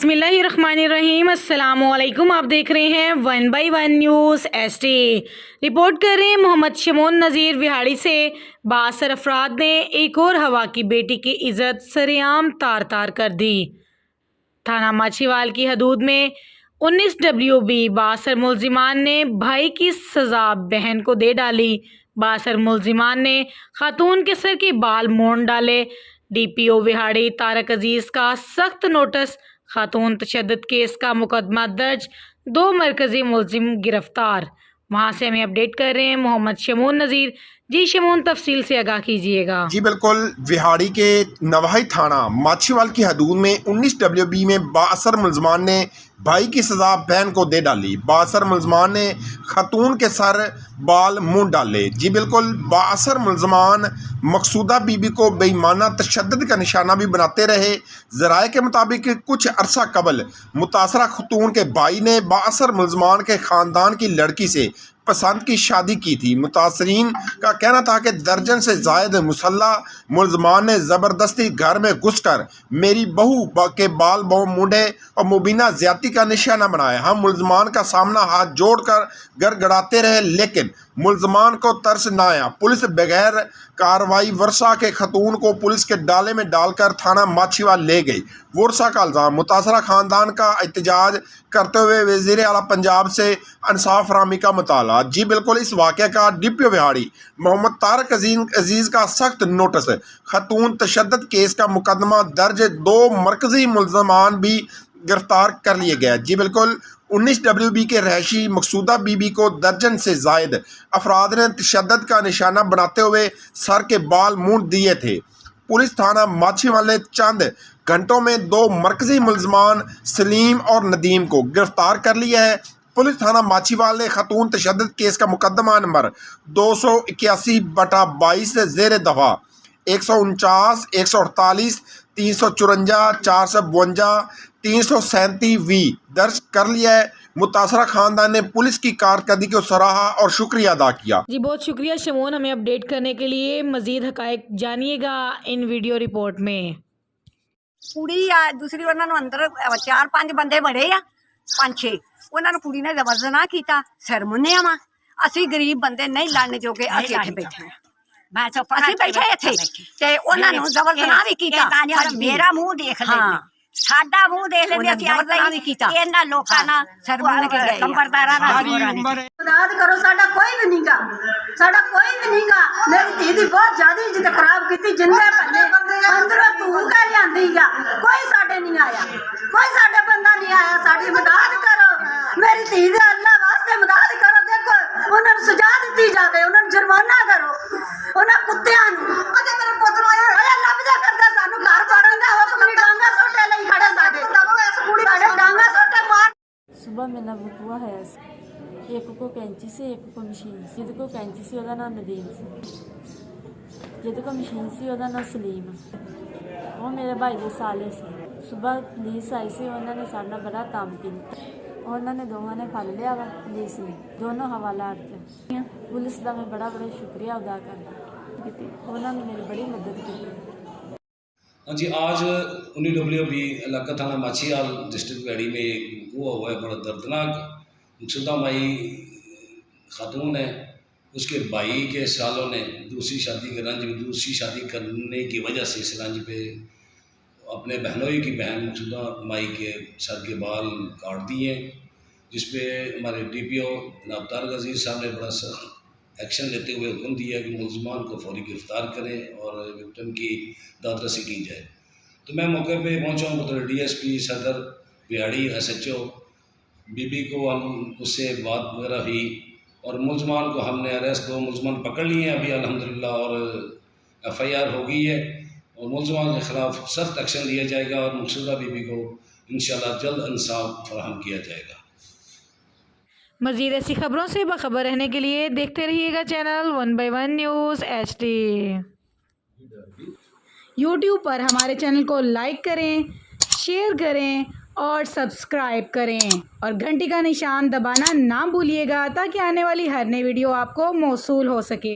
बिस्मिल्लाहिर्रहमानिर्रहीम। अस्सलामुअलैकुम। आप देख रहे हैं 1/1 न्यूज़ ST। रिपोर्ट कर रहे हैं मोहम्मद शमून नज़ीर विहाड़ी से। बासर अफराद ने एक और हवा की बेटी की इज़्ज़त सरेआम तार तार कर दी। थाना माछीवाल की हदूद में 19 WB बासर मुलजिमान ने भाई की सज़ा बहन को दे डाली। बासर मुलजिमान ने खातून के सर के बाल मोड़ डाले। DPO विहाड़ी तारक अजीज़ का सख्त नोटिस। खातून तशद्दुद केस का मुकदमा दर्ज, 2 मरकजी मुलजिम गिरफ्तार। वहाँ से हमें अपडेट कर रहे हैं मोहम्मद शमून नज़ीर। जी शमून, तफसील से आगाह कीजिएगा। जी बिल्कुल, विहाड़ी के नवाही थाना माछीवाल की हदूद में 19 WB में बासर मुलजमान ने भाई की सज़ा बहन को दे डाली। बासर मुलजमान ने खातून के सर बाल मुंह डाले। जी बिल्कुल, बासर मुलजमान मकसूदा बीबी को बेईमाना तशद्दुद का निशाना भी बनाते रहे। ज़राए के मुताबिक कुछ अरसा कबल मुतासरा खातून के भाई ने बासर मुलजमान के ख़ानदान की लड़की से पसंद की शादी की थी। मुतासरीन का कहना था कि दर्जन से ज़ायद मुसल्ला मुलजमान ने ज़बरदस्ती घर में घुसकर मेरी बहू के बाल मूंढे और मुबीना ज़्यादती का निशाना बनाया। हम मुलजमान का सामना हाथ जोड़कर गड़गड़ाते रहे, लेकिन मुलजमान को तरस न आया। पुलिस बगैर कार्रवाई वर्षा के खतून को पुलिस के डाले में डालकर थाना माछीवाल ले गई। वर्षा का इल्ज़ाम मुतासरा ख़ानदान का एहतजाज करते हुए वज़ीर आला पंजाब से इंसाफ फराहमी का मुताला। जी बिल्कुल, इस वाक़े का DPO विहाड़ी मोहम्मद तारक अजीज़ का सख्त नोटिस। खतून तशद्दुद केस का मुकदमा दर्ज, 2 मरकजी मुलजमान भी गिरफ्तार कर लिए गए। जी बिल्कुल, 19 WB के रहशी मकसूदा बीबी को दर्जन से जायद अफराद ने तशद्दुद का निशाना बनाते हुए सर के बाल मुंह दिए थे। पुलिस थाना माछीवाल ने चंद घंटों में 2 मरकजी मुलजमान सलीम और नदीम को गिरफ्तार कर लिया है। पुलिस थाना माछीवाल ने खतून तशद्दुद केस का मुकदमा नंबर 281/22 ज़ेर दफ़ा 149, 148, 354, 452, 337V दर्ज कर लिया है। मुतासरा खानदान ने पुलिस की कारकर्दगी को सराहा और शुक्रिया अदा किया। जी बहुत शुक्रिया शमून, हमें अपडेट करने के लिए। मजीद हकायक जानिएगा इन वीडियो रिपोर्ट में। कुड़ी आ दूसरी उन्होंने अंदर 4-5 बंदे बड़े आ 5-6 उन्होंने कुड़ी ने जबरदस्ती किया। सिर मुन्निया वा असी गरीब बंदे नहीं लड़ने जोगे, असी इत्थे बैठे असी बैठे इत्थे ते उन्होंने जबरदस्ती भी किया। मेरा मुंह देख ले, साडा मुंह देख लेंदे असी जबरदस्ती भी किया। इन्हां लोकां ना सिर मुन्न के गए कंबरदारां ना मदद करो, साडा कोई भी नहीं गा, साडा कोई भी नहीं गा। मेरी धी दी बहुत ज्यादा इज्जत खराब की, जिंदे पल्ले अंदरों तू का लियांदी गा, कोई साडे नहीं आया, कोई साडे बंदा नहीं आया। साडी मदद करो, मेरी धी दे अल्लाह वास्ते मदद करो। देखो उन्होंने सजा दी जावे, उन्होंने जुर्माना करो, उन्होंने कुत्तियां अजे मेरे पुत्र आया अरे लभदा करदा सानू घर पड़न दा हुक्म नहीं। डांगा सोटे लई खड़े साडे डांगा सोटे मार। सुबह मेरा बकुआ है, एक को कैंची से एक को मशीन से। जिद को कैंची से वह नाम नदीम से, जिद को मशीन से वह नाम सलीम। वो मेरे भाई के साले से। सुबह पुलिस आई से, उन्होंने साढ़ा बड़ा काम किया। उन्होंने दोनों ने फल लिया वा, पुलिस ने दोनों हवाला किया। पुलिस का मैं बड़ा बड़ा शुक्रिया अदा करती, उन्होंने मेरी बड़ी मदद की। हाँ जी, आज 19 WB इलाका थाना माछीवाल डिस्ट्रिक्ट विहाड़ी में एक हुआ है बड़ा दर्दनाक। मकसूदा माई खातून है, उसके भाई के सालों ने दूसरी शादी करने की वजह से इस रंज पे अपने बहनोई की बहन मकसूदा माई के सर के बाल काट दिए, जिस पे हमारे DPO जनाब तारक अजीज़ साहब ने बड़ा सख्त एक्शन लेते हुए हुक्म दिया कि मुलजमान को फौरी गिरफ्तार करें और विक्टिम की दादरसी की जाए। तो मैं मौके पे पहुंचा हूँ, तो DSP सदर विहाड़ी SHO बीबी को हम उससे बात वगैरह हुई और मुलजमान को हमने अरेस्ट 2 मुलजमान पकड़ लिए हैं अभी अल्हम्दुलिल्लाह, और FIR हो गई है और मुलजमान के ख़िलाफ़ सख्त एक्शन लिया जाएगा और मकसूदा बीबी को इंशाल्लाह जल्द इंसाफ फराहम किया जाएगा। मज़ीद ऐसी खबरों से बाखबर रहने के लिए देखते रहिएगा चैनल 1/1 न्यूज़ ST। यूट्यूब पर हमारे चैनल को लाइक करें, शेयर करें और सब्सक्राइब करें और घंटी का निशान दबाना ना भूलिएगा, ताकि आने वाली हर नई वीडियो आपको मौसूल हो सके।